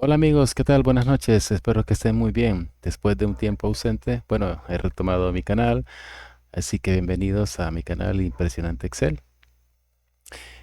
Hola amigos, ¿qué tal? Buenas noches, espero que estén muy bien. Después de un tiempo ausente, bueno, he retomado mi canal, así que bienvenidos a mi canal Impresionante Excel.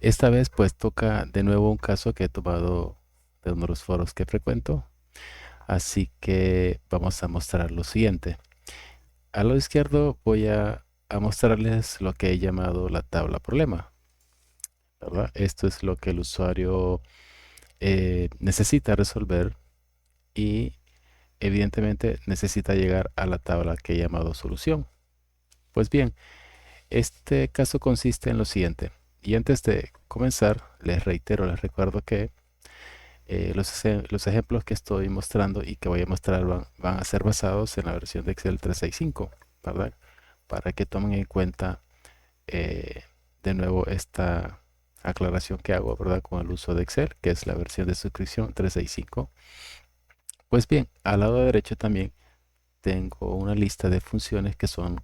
Esta vez pues toca de nuevo un caso que he tomado de uno de los foros que frecuento, así que vamos a mostrar lo siguiente. A lo izquierdo voy a mostrarles lo que he llamado la tabla problema, ¿verdad? Esto es lo que el usuario necesita resolver y evidentemente necesita llegar a la tabla que he llamado solución. Pues bien, este caso consiste en lo siguiente. Y antes de comenzar, les reitero, les recuerdo que los ejemplos que estoy mostrando y que voy a mostrar van a ser basados en la versión de Excel 365, ¿verdad? Para que tomen en cuenta eh, de nuevo esta aclaración que hago, ¿verdad? Con el uso de Excel, que es la versión de suscripción 365. Pues bien, al lado derecho también tengo una lista de funciones que son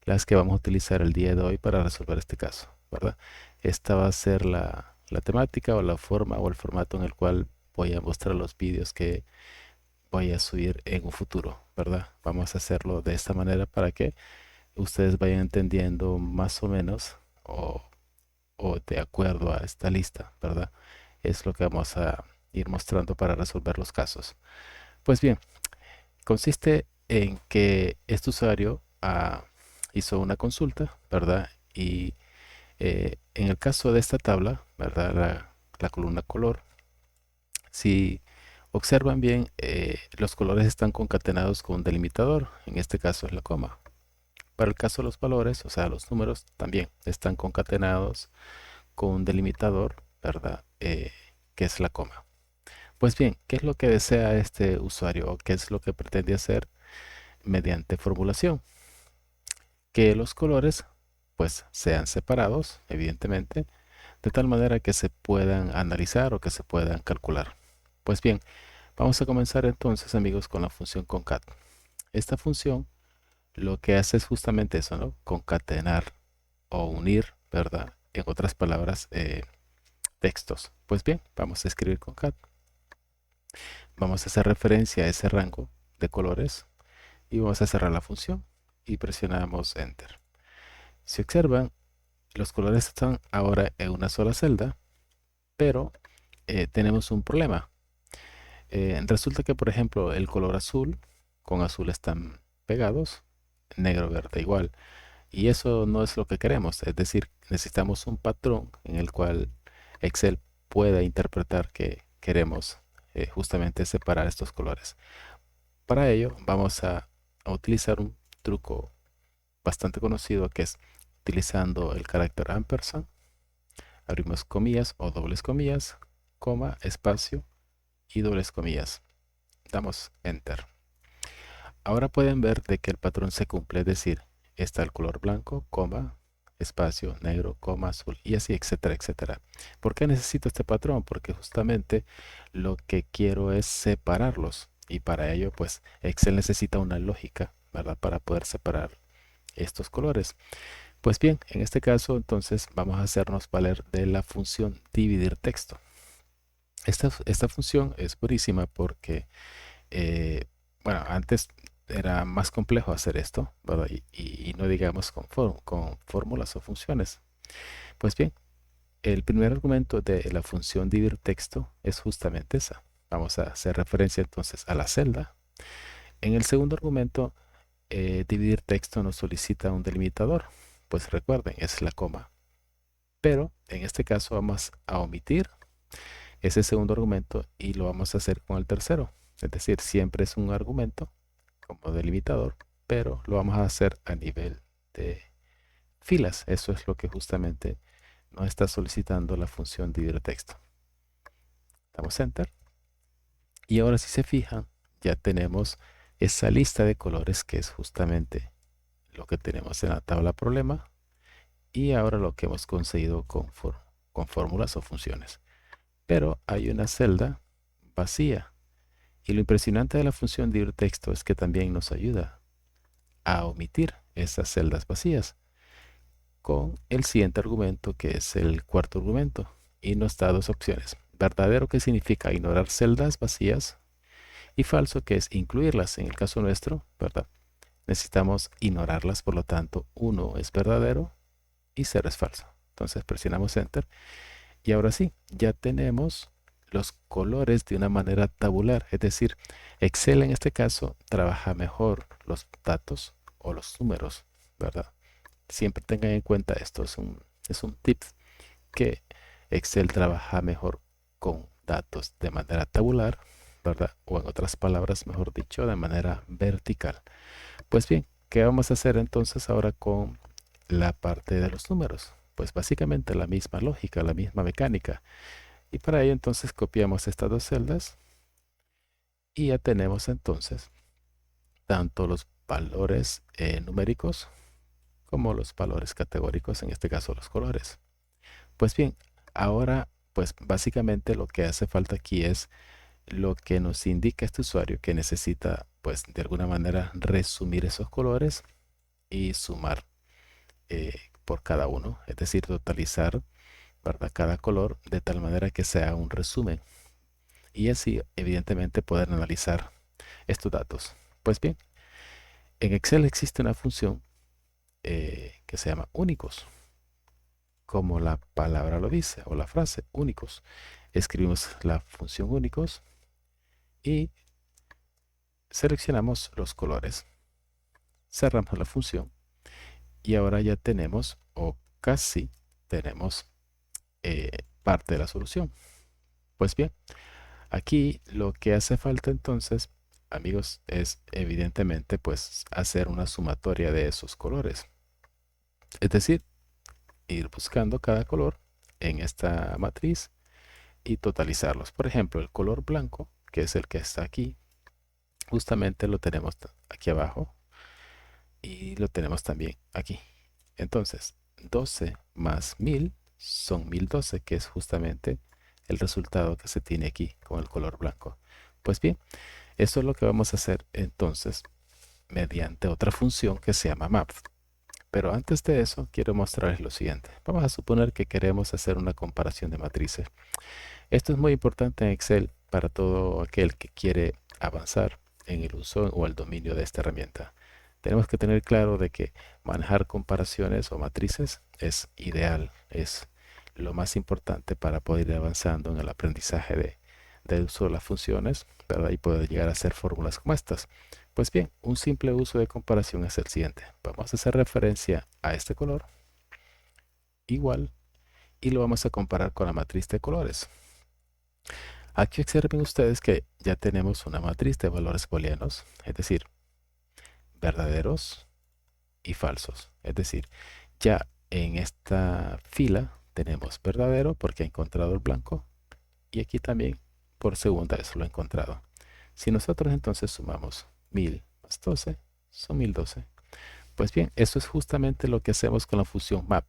las que vamos a utilizar el día de hoy para resolver este caso, ¿verdad? Esta va a ser la temática o la forma o el formato en el cual voy a mostrar los vídeos que voy a subir en un futuro, ¿verdad? Vamos a hacerlo de esta manera para que ustedes vayan entendiendo más o menos o de acuerdo a esta lista, ¿verdad? Es lo que vamos a ir mostrando para resolver los casos. Pues bien, consiste en que este usuario hizo una consulta, ¿verdad? Y en el caso de esta tabla, ¿verdad? La columna color, si observan bien, los colores están concatenados con un delimitador, en este caso es la coma. Para el caso de los valores, o sea, los números también están concatenados con un delimitador, ¿verdad? Que es la coma. Pues bien, ¿qué es lo que desea este usuario o qué es lo que pretende hacer mediante formulación? Que los colores pues sean separados, evidentemente, de tal manera que se puedan analizar o que se puedan calcular. Pues bien, vamos a comenzar entonces, amigos, con la función concat. Esta función lo que hace es justamente eso, ¿no? Concatenar o unir, ¿verdad? En otras palabras, textos. Pues bien, vamos a escribir concat. Vamos a hacer referencia a ese rango de colores y vamos a cerrar la función y presionamos enter. Si observan, los colores están ahora en una sola celda, pero tenemos un problema. Resulta que, por ejemplo, el color azul con azul están pegados, negro, verde igual. Y eso no es lo que queremos. Es decir, necesitamos un patrón en el cual Excel pueda interpretar que queremos justamente separar estos colores. Para ello, vamos a utilizar un truco bastante conocido que es utilizando el carácter ampersand. Abrimos comillas o dobles comillas, coma, espacio y dobles comillas. Damos enter. Ahora pueden ver de que el patrón se cumple, es decir, está el color blanco, coma, espacio, negro, coma, azul y así, etcétera, etcétera. ¿Por qué necesito este patrón? Porque justamente lo que quiero es separarlos y para ello pues Excel necesita una lógica, ¿verdad? Para poder separar estos colores. Pues bien, en este caso entonces vamos a hacernos valer de la función dividir texto. Esta función es purísima porque, eh, bueno, antes era más complejo hacer esto, ¿verdad? Y no digamos con fórmulas o funciones. Pues bien, el primer argumento de la función dividir texto es justamente esa. Vamos a hacer referencia entonces a la celda. En el segundo argumento, dividir texto nos solicita un delimitador. Pues recuerden, es la coma. Pero en este caso vamos a omitir ese segundo argumento y lo vamos a hacer con el tercero. Es decir, siempre es un argumento como delimitador, pero lo vamos a hacer a nivel de filas. Eso es lo que justamente nos está solicitando la función dividir texto. Damos enter y ahora si se fijan ya tenemos esa lista de colores que es justamente lo que tenemos en la tabla problema y ahora lo que hemos conseguido con fórmulas o funciones. Pero hay una celda vacía. Y lo impresionante de la función dividir texto es que también nos ayuda a omitir esas celdas vacías con el siguiente argumento que es el cuarto argumento y nos da dos opciones. verdadero, que significa ignorar celdas vacías, y falso, que es incluirlas. En el caso nuestro, ¿verdad? Necesitamos ignorarlas, por lo tanto, 1 es verdadero y 0 es falso. Entonces presionamos Enter y ahora sí, ya tenemos los colores de una manera tabular. Es decir, Excel en este caso trabaja mejor los datos o los números, ¿verdad? Siempre tengan en cuenta esto, es un tip, que Excel trabaja mejor con datos de manera tabular, ¿verdad? O en otras palabras, mejor dicho, de manera vertical. Pues bien, ¿qué vamos a hacer entonces ahora con la parte de los números? Pues básicamente la misma lógica, la misma mecánica. Y para ello entonces copiamos estas dos celdas y ya tenemos entonces tanto los valores numéricos como los valores categóricos, en este caso los colores. Pues bien, ahora pues básicamente lo que hace falta aquí es lo que nos indica este usuario, que necesita pues de alguna manera resumir esos colores y sumar por cada uno, es decir, totalizar, ¿verdad?, cada color de tal manera que sea un resumen y así evidentemente poder analizar estos datos. Pues bien, en Excel existe una función que se llama únicos, como la palabra lo dice o la frase únicos. Escribimos la función únicos y seleccionamos los colores, cerramos la función y ahora ya tenemos, o casi tenemos, parte de la solución. Pues bien, aquí lo que hace falta entonces, amigos, es evidentemente pues hacer una sumatoria de esos colores. Es decir, ir buscando cada color en esta matriz y totalizarlos. Por ejemplo, el color blanco, que es el que está aquí, justamente lo tenemos aquí abajo y lo tenemos también aquí. Entonces, 12 más 1000 son 1012, que es justamente el resultado que se tiene aquí con el color blanco. Pues bien, eso es lo que vamos a hacer entonces mediante otra función que se llama map. Pero antes de eso, quiero mostrarles lo siguiente. Vamos a suponer que queremos hacer una comparación de matrices. Esto es muy importante en Excel para todo aquel que quiere avanzar en el uso o el dominio de esta herramienta. Tenemos que tener claro de que manejar comparaciones o matrices es ideal, es lo más importante para poder ir avanzando en el aprendizaje del uso de las funciones, ¿verdad? Y poder llegar a hacer fórmulas como estas. Pues bien, un simple uso de comparación es el siguiente. Vamos a hacer referencia a este color igual y lo vamos a comparar con la matriz de colores. Aquí observen ustedes que ya tenemos una matriz de valores booleanos, es decir, verdaderos y falsos. Es decir, ya en esta fila tenemos verdadero porque ha encontrado el blanco y aquí también por segunda vez lo ha encontrado. Si nosotros entonces sumamos 1000 más 12, son 1012. Pues bien, eso es justamente lo que hacemos con la función map.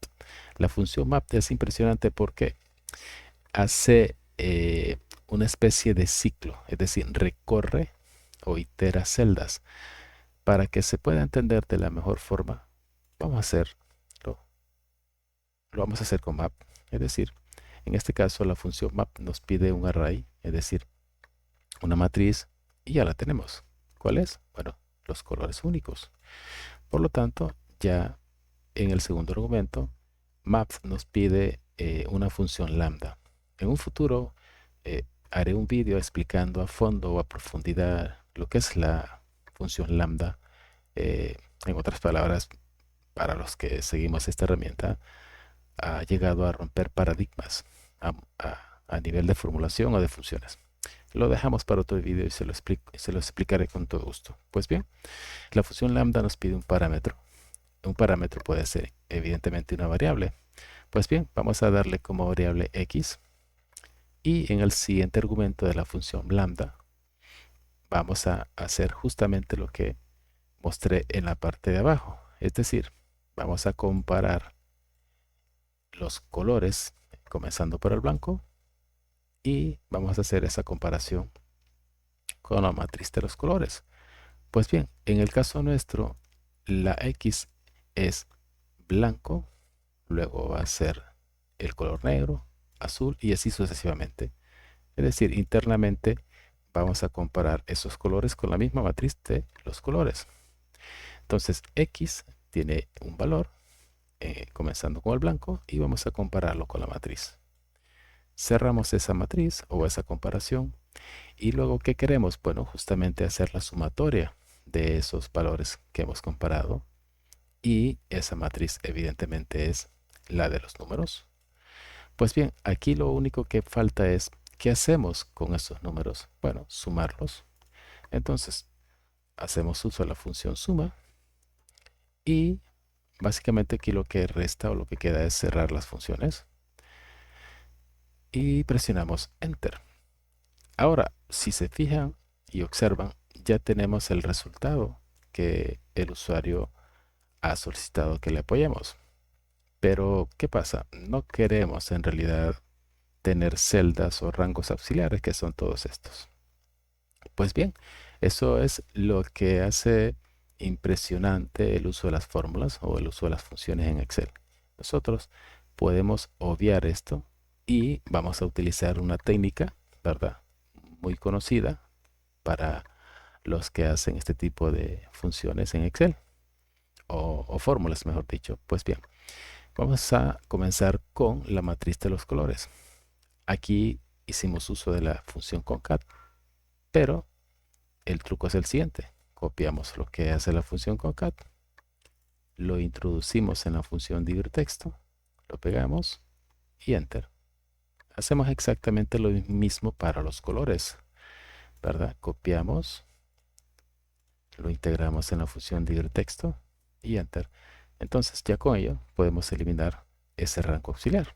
La función map es impresionante porque hace una especie de ciclo, es decir, recorre o itera celdas. Para que se pueda entender de la mejor forma, vamos a hacerlo, lo vamos a hacer con map. Es decir, en este caso la función map nos pide un array, es decir, una matriz, y ya la tenemos. ¿Cuál es? Bueno, los colores únicos. Por lo tanto, ya en el segundo argumento, map nos pide una función lambda. En un futuro haré un vídeo explicando a fondo o a profundidad lo que es la función lambda. En otras palabras, para los que seguimos esta herramienta, ha llegado a romper paradigmas a nivel de formulación o de funciones. Lo dejamos para otro vídeo y se lo explicaré con todo gusto. Pues bien, la función lambda nos pide un parámetro. Un parámetro puede ser evidentemente una variable. Pues bien, vamos a darle como variable x y en el siguiente argumento de la función lambda vamos a hacer justamente lo que mostré en la parte de abajo. Es decir, vamos a comparar los colores comenzando por el blanco y vamos a hacer esa comparación con la matriz de los colores. Pues bien, en el caso nuestro, la X es blanco, luego va a ser el color negro, azul y así sucesivamente. Es decir, internamente vamos a comparar esos colores con la misma matriz de los colores. Entonces, X tiene un valor, comenzando con el blanco, y vamos a compararlo con la matriz. Cerramos esa matriz o esa comparación. Y luego, ¿qué queremos? Bueno, justamente hacer la sumatoria de esos valores que hemos comparado. Y esa matriz evidentemente es la de los números. Pues bien, aquí lo único que falta es, ¿qué hacemos con esos números? Bueno, sumarlos. Entonces, hacemos uso de la función suma y básicamente aquí lo que resta o lo que queda es cerrar las funciones y presionamos Enter. Ahora, si se fijan y observan, ya tenemos el resultado que el usuario ha solicitado que le apoyemos. Pero, ¿qué pasa? No queremos en realidad tener celdas o rangos auxiliares, que son todos estos. Pues bien, eso es lo que hace impresionante el uso de las fórmulas o el uso de las funciones en Excel. Nosotros podemos obviar esto y vamos a utilizar una técnica, ¿verdad? Muy conocida para los que hacen este tipo de funciones en Excel o fórmulas, mejor dicho. Pues bien, vamos a comenzar con la matriz de los colores. Aquí hicimos uso de la función concat, pero el truco es el siguiente. Copiamos lo que hace la función concat, lo introducimos en la función dividir texto, lo pegamos y enter. Hacemos exactamente lo mismo para los colores, ¿verdad? Copiamos, lo integramos en la función dividir texto y enter. Entonces ya con ello podemos eliminar ese rango auxiliar.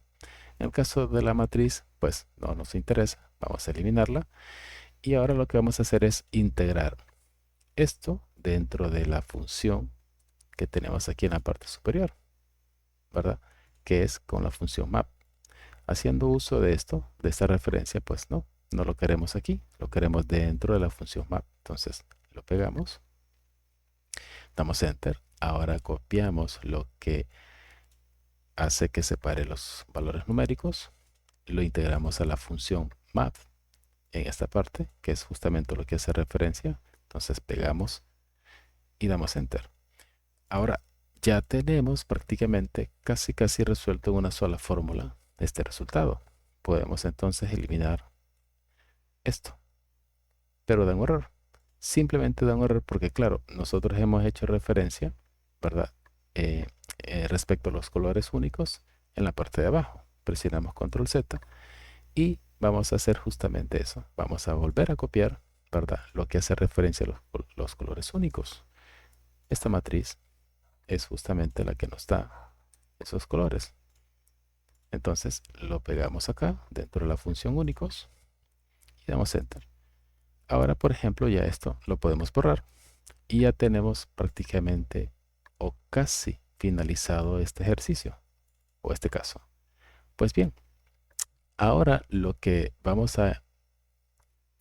En el caso de la matriz, pues no nos interesa, vamos a eliminarla. Y ahora lo que vamos a hacer es integrar esto dentro de la función que tenemos aquí en la parte superior, ¿verdad? Que es con la función map. Haciendo uso de esto, de esta referencia, pues no lo queremos aquí, lo queremos dentro de la función map. Entonces lo pegamos, damos enter. Ahora copiamos lo que hace que separe los valores numéricos, lo integramos a la función map en esta parte, que es justamente lo que hace referencia. Entonces pegamos y damos enter. Ahora ya tenemos prácticamente casi resuelto en una sola fórmula este resultado. Podemos entonces eliminar esto, pero da un error. Simplemente da un error porque, claro, nosotros hemos hecho referencia, ¿verdad? Respecto a los colores únicos en la parte de abajo. Presionamos control Z y vamos a hacer justamente eso. Vamos a volver a copiar, ¿verdad? Lo que hace referencia a los colores únicos. Esta matriz es justamente la que nos da esos colores. Entonces lo pegamos acá dentro de la función únicos y damos enter. Ahora, por ejemplo, ya esto lo podemos borrar y ya tenemos prácticamente o casi finalizado este ejercicio o este caso. Pues bien, ahora lo que vamos a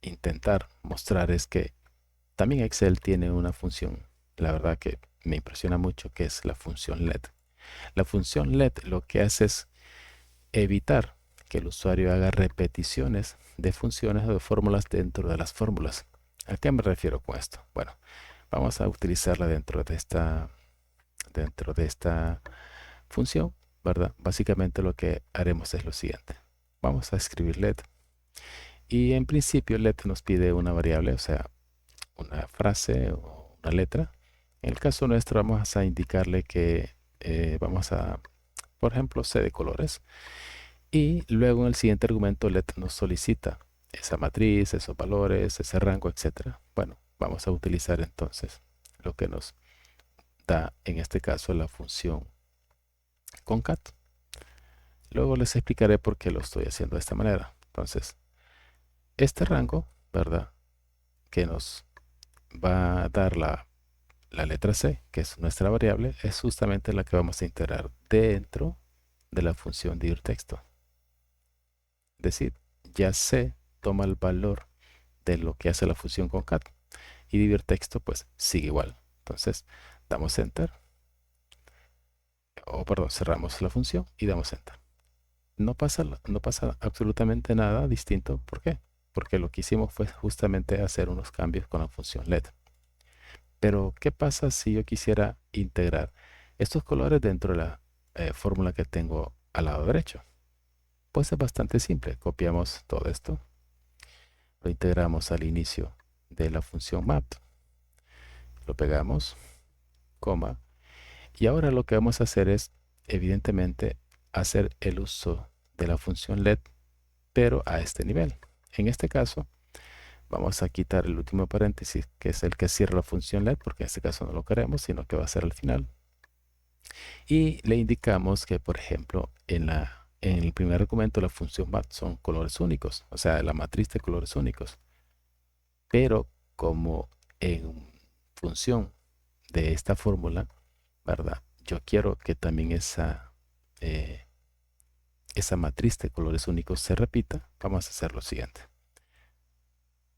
intentar mostrar es que también Excel tiene una función, la verdad que me impresiona mucho, que es la función LED. La función LED lo que hace es evitar que el usuario haga repeticiones de funciones o de fórmulas dentro de las fórmulas. ¿A qué me refiero con esto? Bueno, vamos a utilizarla dentro de esta función, ¿verdad? Básicamente lo que haremos es lo siguiente. Vamos a escribir LED y en principio LED nos pide una variable, o sea, una frase o una letra. En el caso nuestro vamos a indicarle que vamos a, por ejemplo, C de colores. Y luego en el siguiente argumento LED nos solicita esa matriz, esos valores, ese rango, etcétera. Bueno, vamos a utilizar entonces lo que nos da en este caso la función concat. Luego les explicaré por qué lo estoy haciendo de esta manera. Entonces, este rango, ¿verdad? Que nos va a dar la letra C, que es nuestra variable, es justamente la que vamos a integrar dentro de la función dividir texto. Es decir, ya C toma el valor de lo que hace la función concat y dividir texto pues sigue igual. Entonces damos enter, o perdón, cerramos la función y damos enter. No pasa absolutamente nada distinto. ¿Por qué? porque lo que hicimos fue justamente hacer unos cambios con la función LED. Pero, ¿qué pasa si yo quisiera integrar estos colores dentro de la fórmula que tengo al lado derecho? Pues es bastante simple. Copiamos todo esto, lo integramos al inicio de la función map, lo pegamos, coma, y ahora lo que vamos a hacer es, evidentemente, hacer el uso de la función LED, pero a este nivel. En este caso, vamos a quitar el último paréntesis, que es el que cierra la función LED, porque en este caso no lo queremos, sino que va a ser al final. Y le indicamos que, por ejemplo, en el primer argumento la función mat son colores únicos, o sea, la matriz de colores únicos. Pero como en función de esta fórmula, ¿verdad? Yo quiero que también eh, esa matriz de colores únicos se repita. Vamos a hacer lo siguiente.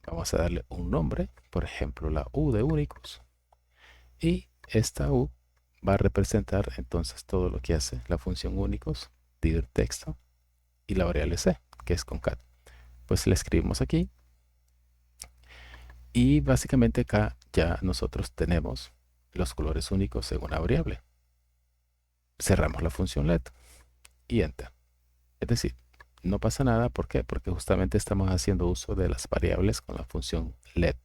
Vamos a darle un nombre, por ejemplo, la U de únicos. Y esta U va a representar entonces todo lo que hace la función únicos, dividir texto, y la variable C, que es concat. Pues la escribimos aquí. Y básicamente acá ya nosotros tenemos los colores únicos en una variable. Cerramos la función LED y Enter. Es decir, no pasa nada. ¿Por qué? Porque justamente estamos haciendo uso de las variables con la función LED.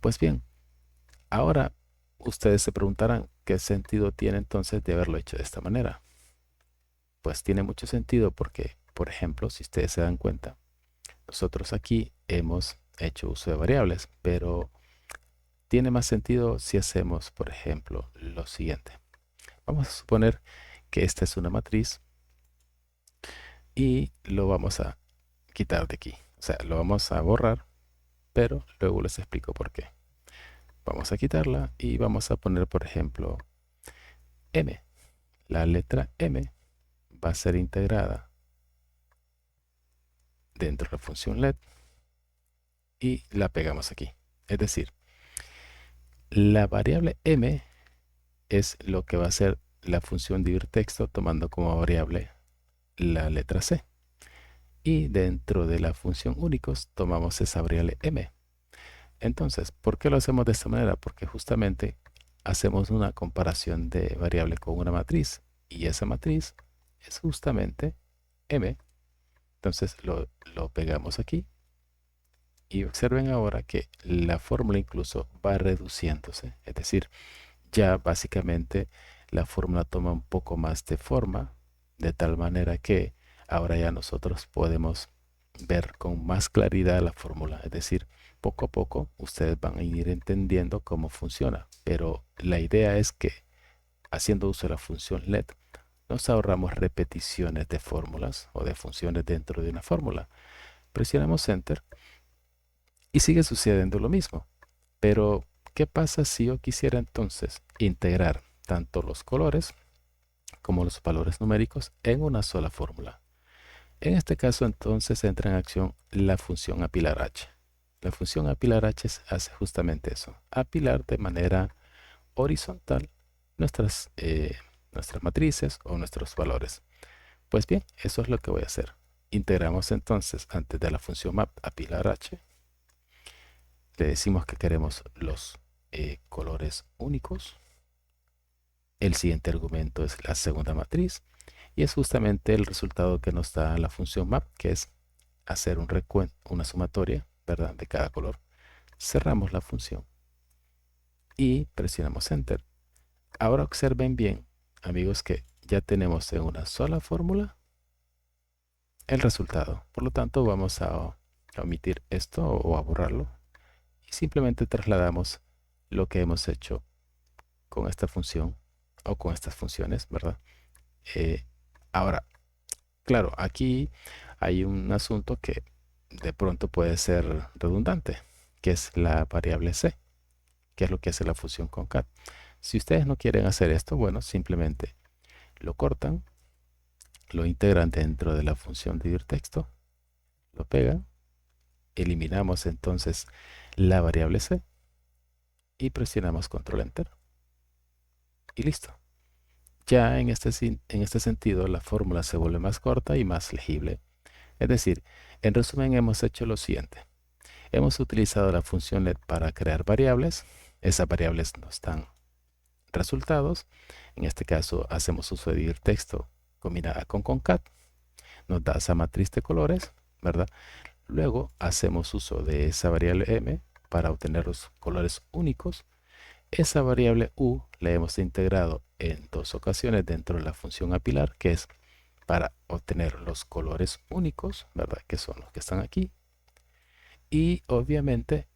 Pues bien, ahora ustedes se preguntarán qué sentido tiene entonces de haberlo hecho de esta manera. Pues tiene mucho sentido porque, por ejemplo, si ustedes se dan cuenta, nosotros aquí hemos hecho uso de variables, pero tiene más sentido si hacemos, por ejemplo, lo siguiente. Vamos a suponer que esta es una matriz y lo vamos a quitar de aquí. O sea, lo vamos a borrar, pero luego les explico por qué. Vamos a quitarla y vamos a poner, por ejemplo, M. La letra M va a ser integrada dentro de la función LED y la pegamos aquí. Es decir, la variable M es lo que va a ser la función dividir texto tomando como variable la letra C. Y dentro de la función únicos tomamos esa variable M. Entonces, ¿por qué lo hacemos de esta manera? Porque justamente hacemos una comparación de variable con una matriz y esa matriz es justamente M. Entonces lo pegamos aquí y observen ahora que la fórmula incluso va reduciéndose. Es decir, ya básicamente la fórmula toma un poco más de forma, de tal manera que ahora ya nosotros podemos ver con más claridad la fórmula. Es decir, poco a poco ustedes van a ir entendiendo cómo funciona. Pero la idea es que haciendo uso de la función LED, nos ahorramos repeticiones de fórmulas o de funciones dentro de una fórmula. Presionamos Enter y sigue sucediendo lo mismo. Pero, ¿qué pasa si yo quisiera entonces integrar tanto los colores como los valores numéricos en una sola fórmula? En este caso entonces entra en acción la función apilar h. La función apilar h hace justamente eso, apilar de manera horizontal nuestras matrices o nuestros valores. Pues bien, eso es lo que voy a hacer. Integramos entonces antes de la función map apilar h, le decimos que queremos los colores únicos. El siguiente argumento es la segunda matriz y es justamente el resultado que nos da la función map, que es hacer un recuento, una sumatoria, ¿verdad?, de cada color. Cerramos la función y presionamos Enter. Ahora observen bien, amigos, que ya tenemos en una sola fórmula el resultado. Por lo tanto, vamos a omitir esto o a borrarlo y simplemente trasladamos lo que hemos hecho con esta función o con estas funciones, ¿verdad? Eh, Ahora, claro, aquí hay un asunto que de pronto puede ser redundante, que es la variable C, que es lo que hace la función concat. Si ustedes no quieren hacer esto, bueno, simplemente lo cortan, lo integran dentro de la función dividir texto, lo pegan, eliminamos entonces la variable C y presionamos control enter y listo. Ya en este sentido la fórmula se vuelve más corta y más legible. Es decir, En resumen, hemos hecho lo siguiente. Hemos utilizado la función let para crear variables. Esas variables nos dan resultados. En este caso, hacemos uso de dividir texto combinada con concat. Nos da esa matriz de colores, ¿verdad? Luego hacemos uso de esa variable m para obtener los colores únicos. Esa variable u la hemos integrado en dos ocasiones dentro de la función apilar, que es para obtener los colores únicos, ¿verdad? Que son los que están aquí. Y obviamente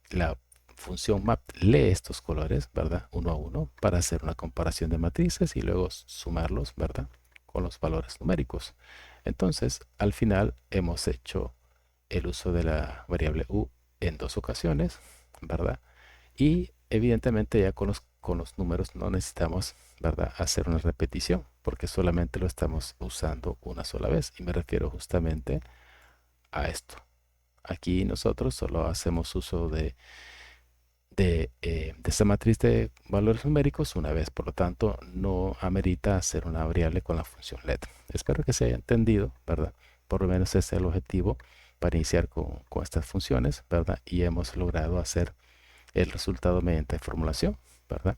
la función map lee estos colores, ¿verdad? Uno a uno para hacer una comparación de matrices y luego sumarlos, ¿verdad? Con los valores numéricos. Entonces, al final hemos hecho el uso de la variable u en dos ocasiones, ¿verdad? Y evidentemente ya con los números no necesitamos, ¿verdad?, hacer una repetición, porque solamente lo estamos usando una sola vez. Y me refiero justamente a esto. Aquí nosotros solo hacemos uso de esta matriz de valores numéricos una vez, por lo tanto no amerita hacer una variable con la función let. Espero que se haya entendido, ¿verdad? Por lo menos ese es el objetivo para iniciar con estas funciones, ¿verdad? Y hemos logrado hacer el resultado mediante formulación, ¿verdad?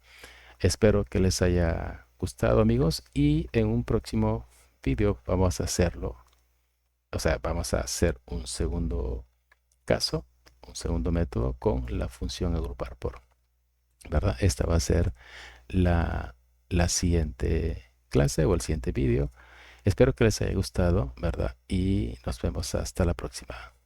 Espero que les haya gustado, amigos, y en un próximo vídeo vamos a hacerlo, o sea, vamos a hacer un segundo caso, un segundo método con la función agrupar por, ¿verdad? Esta va a ser la siguiente clase o el siguiente vídeo. Espero que les haya gustado, ¿verdad? Y nos vemos hasta la próxima.